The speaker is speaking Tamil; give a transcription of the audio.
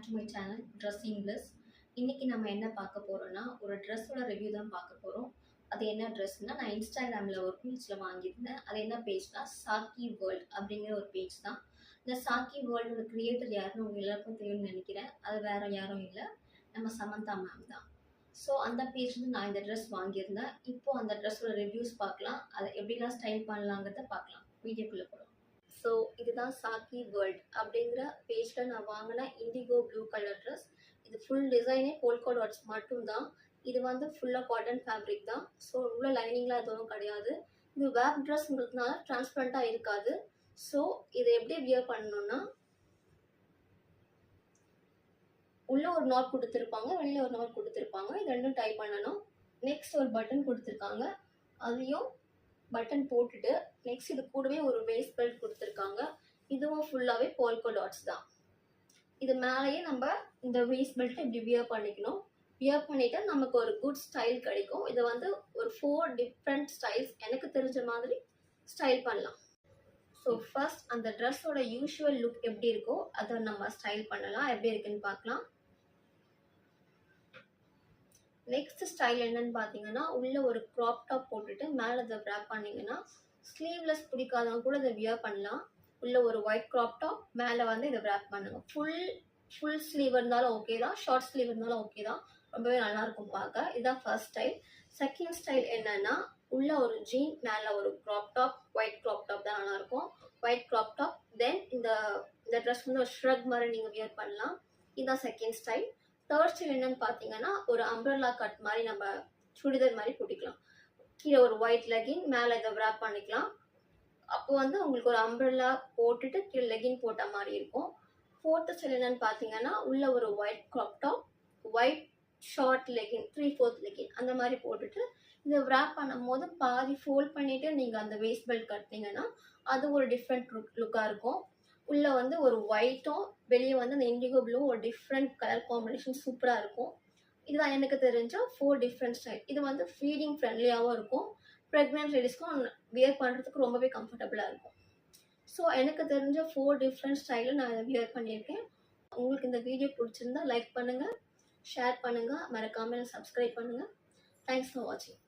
To my channel dressing plus. இன்னைக்கு நம்ம என்ன பார்க்க போறோம்னா, ஒரு ட்ரெஸ்ஸோட ரிவ்யூ தான் பார்க்க போறோம். அது என்ன ட்ரெஸ்னா, நான் இன்ஸ்டாகிராமில் ஒரு பேஜில் வாங்கியிருந்தேன். அது என்ன பேஜ்னா, சாக்கி வேர்ல்ட் அப்படிங்கிற ஒரு பேஜ் தான். இந்த சாக்கி வேர்ல்டோட கிரியேட்டர் யாருன்னு உங்க எல்லாருக்கும் தெரியும்னு நினைக்கிறேன். அது வேற யாரும் இல்லை, நம்ம சமந்தா மேம் தான். ஸோ அந்த பேஜ்லேருந்து நான் இந்த ட்ரெஸ் வாங்கியிருந்தேன். இப்போ அந்த ட்ரெஸ்ஸோட ரிவ்யூஸ் பார்க்கலாம், அதை எப்படிலாம் ஸ்டைல் பண்ணலாங்கிறத பார்க்கலாம். வீடியோக்குள்ளே போகலாம். ஸோ இதுதான் சாக்கி வேர்ல்ட் அப்படிங்கிற பேஜில் நான் வாங்கின இண்டிகோ ப்ளூ கலர் ட்ரெஸ். இது ஃபுல் டிசைனே போல்கா டாட்ஸ் மட்டும்தான். இது வந்து ஃபுல்லாக காட்டன் ஃபேப்ரிக் தான். ஸோ உள்ள லைனிங்லாம் எதுவும் கிடையாது. இது வேப் ட்ரெஸ்ங்கிறதுனால டிரான்ஸ்பரண்ட்டாக இருக்காது. ஸோ இதை எப்படி வியர் பண்ணணும்னா, உள்ள ஒரு நாட் கொடுத்துருப்பாங்க, வெளியில் ஒரு நாட் கொடுத்துருப்பாங்க. இது ரெண்டும் டை பண்ணணும். நெக்ஸ்ட் ஒரு பட்டன் கொடுத்துருக்காங்க, அதையும் பட்டன் போட்டுட்டு நெக்ஸ்ட் இது கூடவே ஒரு வேஸ்ட் பெல்ட் கொடுத்துருக்காங்க. இதுவும் ஃபுல்லாகவே போல்கா டாட்ஸ் தான். இது மேலேயே நம்ம இந்த வேஸ்ட் பெல்ட்டை இப்படி வியர் பண்ணிக்கணும். வியர் பண்ணிவிட்டு நமக்கு ஒரு குட் ஸ்டைல் கிடைக்கும். இதை வந்து ஒரு 4 டிஃப்ரெண்ட் ஸ்டைல்ஸ் எனக்கு தெரிஞ்ச மாதிரி ஸ்டைல் பண்ணலாம். ஸோ ஃபர்ஸ்ட் அந்த ட்ரெஸ்ஸோட யூஷுவல் லுக் எப்படி இருக்கோ அதை நம்ம ஸ்டைல் பண்ணலாம். எப்படி இருக்குன்னு பார்க்கலாம். நெக்ஸ்ட் ஸ்டைல் என்னன்னு பார்த்தீங்கன்னா, உள்ள ஒரு க்ராப் டாப் போட்டுட்டு மேலே இதை ரேப் பண்ணிங்கன்னா, ஸ்லீவ்லெஸ் பிடிக்காதவங்க கூட இதை வியர் பண்ணலாம். உள்ள ஒரு ஒயிட் க்ராப் டாப், மேலே வந்து இதை ரேப் பண்ணுங்க. ஃபுல் ஸ்லீவ் இருந்தாலும் ஓகே தான், ஷார்ட் ஸ்லீவ் இருந்தாலும் ஓகே தான். ரொம்பவே நல்லாயிருக்கும் பார்க்க. இதுதான் ஃபர்ஸ்ட் ஸ்டைல். செகண்ட் ஸ்டைல் என்னன்னா, உள்ள ஒரு ஜீன், மேலே ஒரு crop top, white crop top தான் நல்லாயிருக்கும். ஒயிட் க்ராப் டாப், தென் இந்த ட்ரெஸ் வந்து ஒரு ஷ்ரக் மாதிரி நீங்கள் வியர் பண்ணலாம். இதுதான் செகண்ட் ஸ்டைல். தேர்ட் ஸ்டைல் என்னன்னு பார்த்தீங்கன்னா, ஒரு அம்ப்ரெல்லா கட் மாதிரி நம்ம சுடிதார் மாதிரி போட்டுக்கலாம். கீழே ஒரு ஒயிட் லெகின், மேலே இதை ரேப் பண்ணிக்கலாம். அப்போ வந்து உங்களுக்கு ஒரு அம்ப்ரெல்லா போட்டுட்டு கீழே லெகின் போட்ட மாதிரி இருக்கும். ஃபோர்த்து ஸ்டைல் என்னன்னு பார்த்தீங்கன்னா, உள்ள ஒரு white crop top, white short legging, 3/4 legging அந்த மாதிரி போட்டுட்டு இதை ரேப் பண்ணும் போது பாதி ஃபோல்ட் பண்ணிட்டு நீங்கள் அந்த வேஸ்ட் பெல்ட் கட்டினீங்கன்னா அது ஒரு டிஃப்ரெண்ட் லுக்காக இருக்கும். உள்ளே வந்து ஒரு ஒயிட்டும் வெளியே வந்து அந்த இண்டிகோ ப்ளூ ஒரு டிஃப்ரெண்ட் கலர் காம்பினேஷன் சூப்பராக இருக்கும். இதுதான் எனக்கு தெரிஞ்ச 4 டிஃப்ரெண்ட் ஸ்டைல். இது வந்து ஃபீடிங் ஃப்ரெண்ட்லியாகவும் இருக்கும். ப்ரெக்னென்ட் லேடிஸ்க்கும் வியர் பண்ணுறதுக்கு ரொம்பவே கம்ஃபர்டபுளாக இருக்கும். ஸோ எனக்கு தெரிஞ்ச 4 டிஃப்ரெண்ட் ஸ்டைலில் நான் இதை வியர் பண்ணியிருக்கேன். உங்களுக்கு இந்த வீடியோ பிடிச்சிருந்தா லைக் பண்ணுங்கள், ஷேர் பண்ணுங்கள், மறக்காமல் சப்ஸ்கிரைப் பண்ணுங்கள். தேங்க்ஸ் ஃபார் வாட்சிங்.